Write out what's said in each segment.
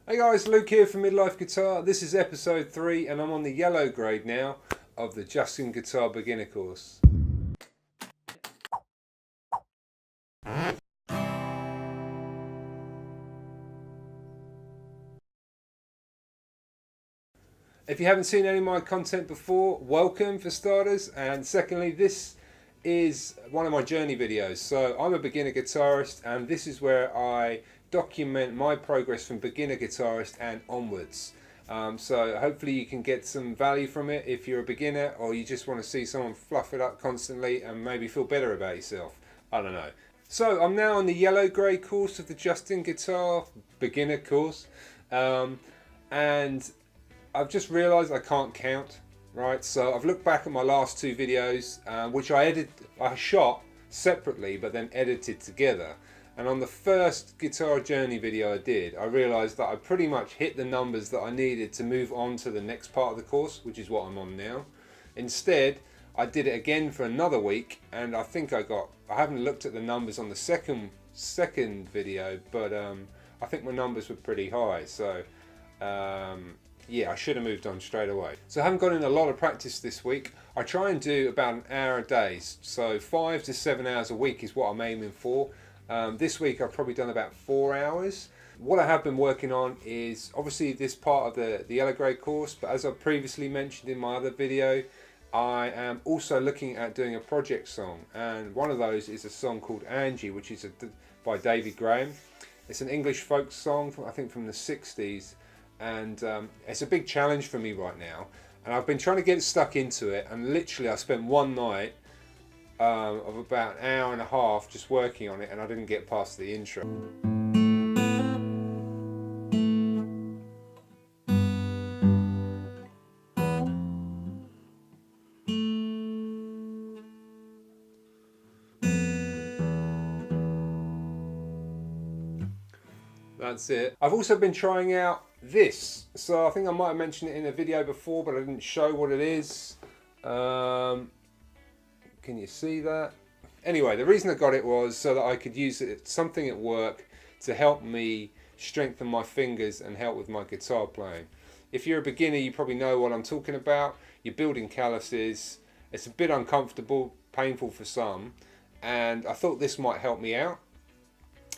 Hey guys, Luke here from Midlife Guitar. This is episode 3 and I'm on the yellow grade now of the Justin Guitar Beginner course. If you haven't seen any of my content before, welcome for starters, and secondly, this is one of my journey videos. So I'm a beginner guitarist and this is where I document my progress from beginner guitarist and onwards. So hopefully you can get some value from it if you're a beginner or you just want to see someone fluff it up constantly and maybe feel better about yourself. I don't know. So I'm now on the yellow grey course of the Justin Guitar Beginner course, and I've just realised I can't count, right? So I've looked back at my last 2 videos, which I shot separately but then edited together. And on the first guitar journey video I did, I realised that I pretty much hit the numbers that I needed to move on to the next part of the course, which is what I'm on now. Instead, I did it again for another week, and I think I haven't looked at the numbers on the second video, but I think my numbers were pretty high. So yeah, I should have moved on straight away. So I haven't got in a lot of practice this week. I try and do about an hour a day, so 5 to 7 hours a week is what I'm aiming for. This week I've probably done about 4 hours. What I have been working on is obviously this part of the yellow grade course, but as I previously mentioned in my other video, I am also looking at doing a project song, and one of those is a song called Angie, which is by David Graham. It's an English folk song I think from the 60s, and it's a big challenge for me right now, and I've been trying to get stuck into it, and literally I spent one night of about an hour and a half just working on it, and I didn't get past the intro. That's it. I've also been trying out this, so I think I might have mentioned it in a video before, but I didn't show what it is. Can you see that? Anyway, the reason I got it was so that I could use it something at work to help me strengthen my fingers and help with my guitar playing. If you're a beginner, you probably know what I'm talking about. You're building calluses. It's a bit uncomfortable, painful for some, and I thought this might help me out.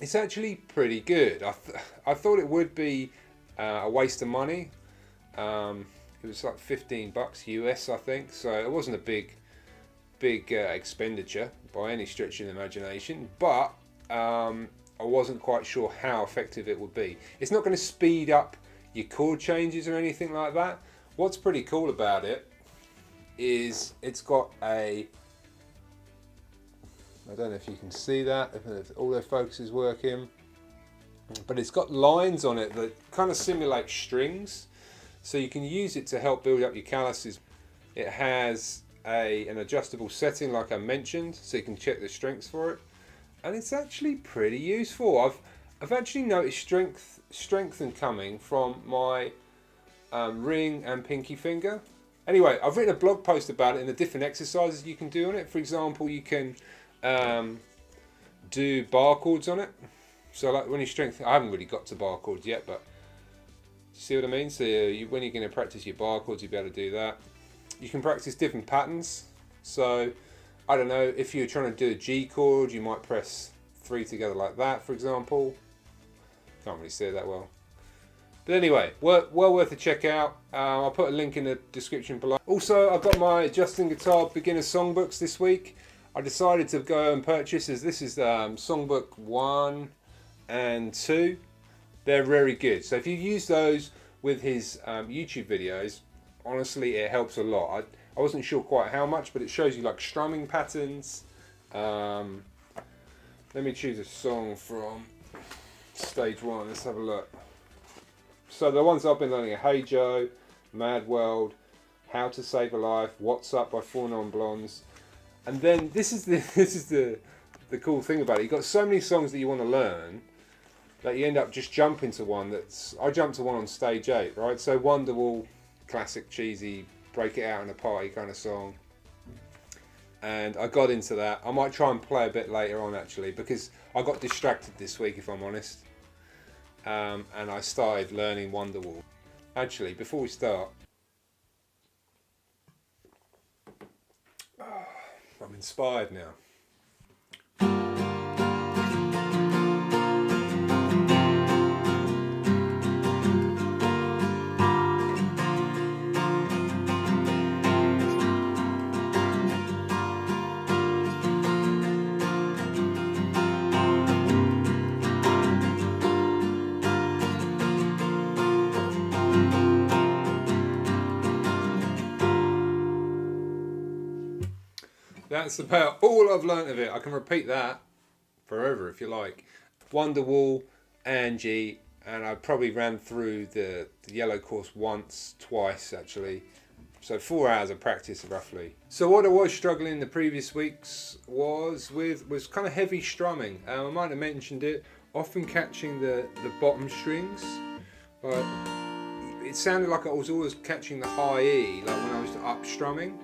It's actually pretty good. I thought it would be a waste of money. It was like $15 US, I think, so it wasn't a big expenditure by any stretch of the imagination, but I wasn't quite sure how effective it would be. It's not going to speed up your chord changes or anything like that. What's pretty cool about it is it's got I don't know if you can see that, if autofocus is working, but it's got lines on it that kind of simulate strings, so you can use it to help build up your calluses. It has an adjustable setting like I mentioned, so you can check the strengths for it, and it's actually pretty useful. I've actually noticed strength coming from my ring and pinky finger. Anyway, I've written a blog post about it and the different exercises you can do on it. For example, you can do bar chords on it. So like when you strengthen, I haven't really got to bar chords yet, but see what I mean? So when you're going to practice your bar chords, you'll be able to do that. You can practice different patterns. So I don't know, if you're trying to do a G chord, you might press 3 together like that, for example. Can't really say it that well. But anyway, well worth a check out. I'll put a link in the description below. Also, I've got my Justin Guitar Beginner Songbooks this week. I decided to go and purchase, as this is Songbook 1 and 2. They're very good. So if you use those with his YouTube videos, honestly, it helps a lot. I wasn't sure quite how much, but it shows you like strumming patterns. Let me choose a song from stage 1. Let's have a look. So the ones I've been learning are Hey Joe, Mad World, How to Save a Life, What's Up by 4 Non Blondes. And then this is the cool thing about it. You've got so many songs that you want to learn that you end up just jumping to one I jumped to one on stage 8, right? So Wonderwall, classic cheesy break it out in a party kind of song, and I got into that. I might try and play a bit later on actually, because I got distracted this week, if I'm honest. and I started learning Wonderwall. Actually, before we start, I'm inspired now. That's about all I've learnt of it. I can repeat that forever if you like. Wonderwall, Angie, and I probably ran through the yellow course once, twice actually. So 4 hours of practice roughly. So what I was struggling the previous weeks was kind of heavy strumming. I might have mentioned it. Often catching the bottom strings. But it sounded like I was always catching the high E, like when I was up strumming.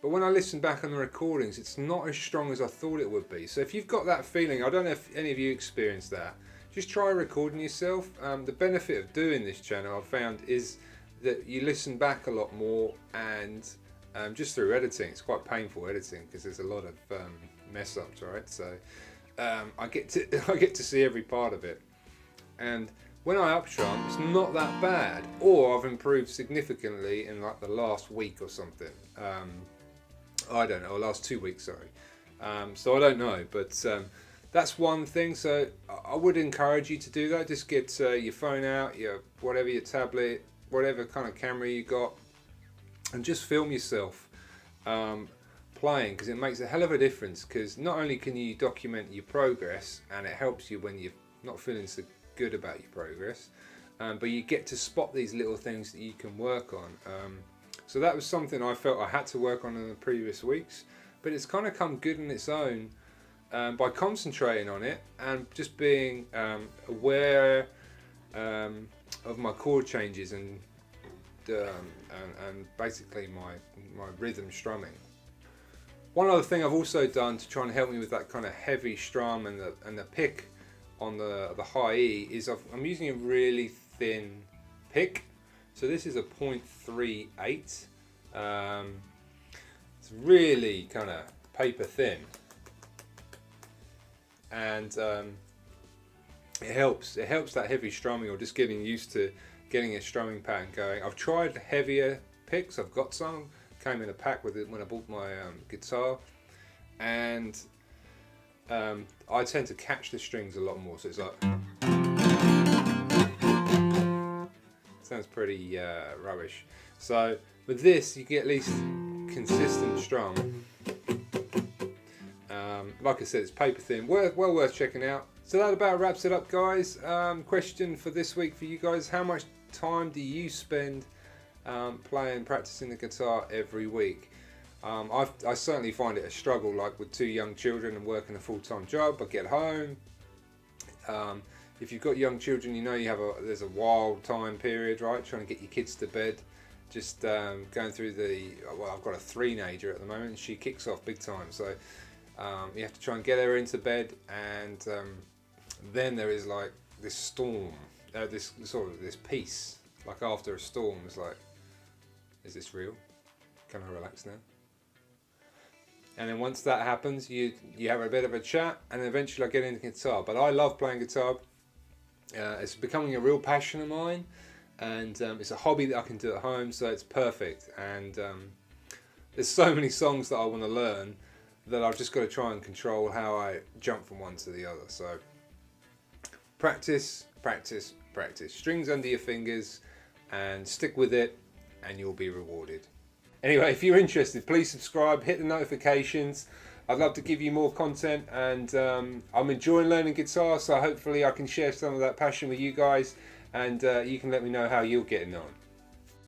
But when I listen back on the recordings, it's not as strong as I thought it would be. So if you've got that feeling, I don't know if any of you experienced that, just try recording yourself. The benefit of doing this channel, I've found, is that you listen back a lot more, and just through editing, it's quite painful editing because there's a lot of mess ups, right? So I get to see every part of it, and when I upstrum, it's not that bad, or I've improved significantly in like the last week or something. I don't know, or last 2 weeks, sorry. So I don't know, but that's one thing. So I would encourage you to do that. Just get your phone out, your tablet, whatever kind of camera you got, and just film yourself playing, because it makes a hell of a difference. Because not only can you document your progress, and it helps you when you're not feeling so good about your progress, but you get to spot these little things that you can work on. So that was something I felt I had to work on in the previous weeks, but it's kind of come good on its own by concentrating on it and just being aware of my chord changes and basically my rhythm strumming. One other thing I've also done to try and help me with that kind of heavy strum and the pick on the high E is I'm using a really thin pick. So this is a 0.38. It's really kind of paper thin, and it helps that heavy strumming, or just getting used to getting a strumming pattern going. I've tried heavier picks. I've got some, came in a pack with it when I bought my guitar, and I tend to catch the strings a lot more, so it's like, sounds pretty rubbish. So with this, you get at least consistent strum. Like I said, it's paper thin, well worth checking out. So that about wraps it up, guys. Question for this week for you guys: how much time do you spend practicing the guitar every week? I certainly find it a struggle, like with 2 young children and working a full-time job. I get home. If you've got young children, you know there's a wild time period, right? Trying to get your kids to bed. Just going through I've got a 3-nager at the moment, and she kicks off big time. So you have to try and get her into bed, and then there is like this storm, this peace. Like after a storm, it's like, is this real? Can I relax now? And then once that happens, you have a bit of a chat, and eventually I get into guitar. But I love playing guitar. It's becoming a real passion of mine, and it's a hobby that I can do at home, so it's perfect. And there's so many songs that I want to learn that I've just got to try and control how I jump from one to the other. So practice, practice, practice. Strings under your fingers, and stick with it, and you'll be rewarded. Anyway, if you're interested, please subscribe, hit the notifications. I'd love to give you more content, and I'm enjoying learning guitar, so hopefully I can share some of that passion with you guys, and you can let me know how you're getting on.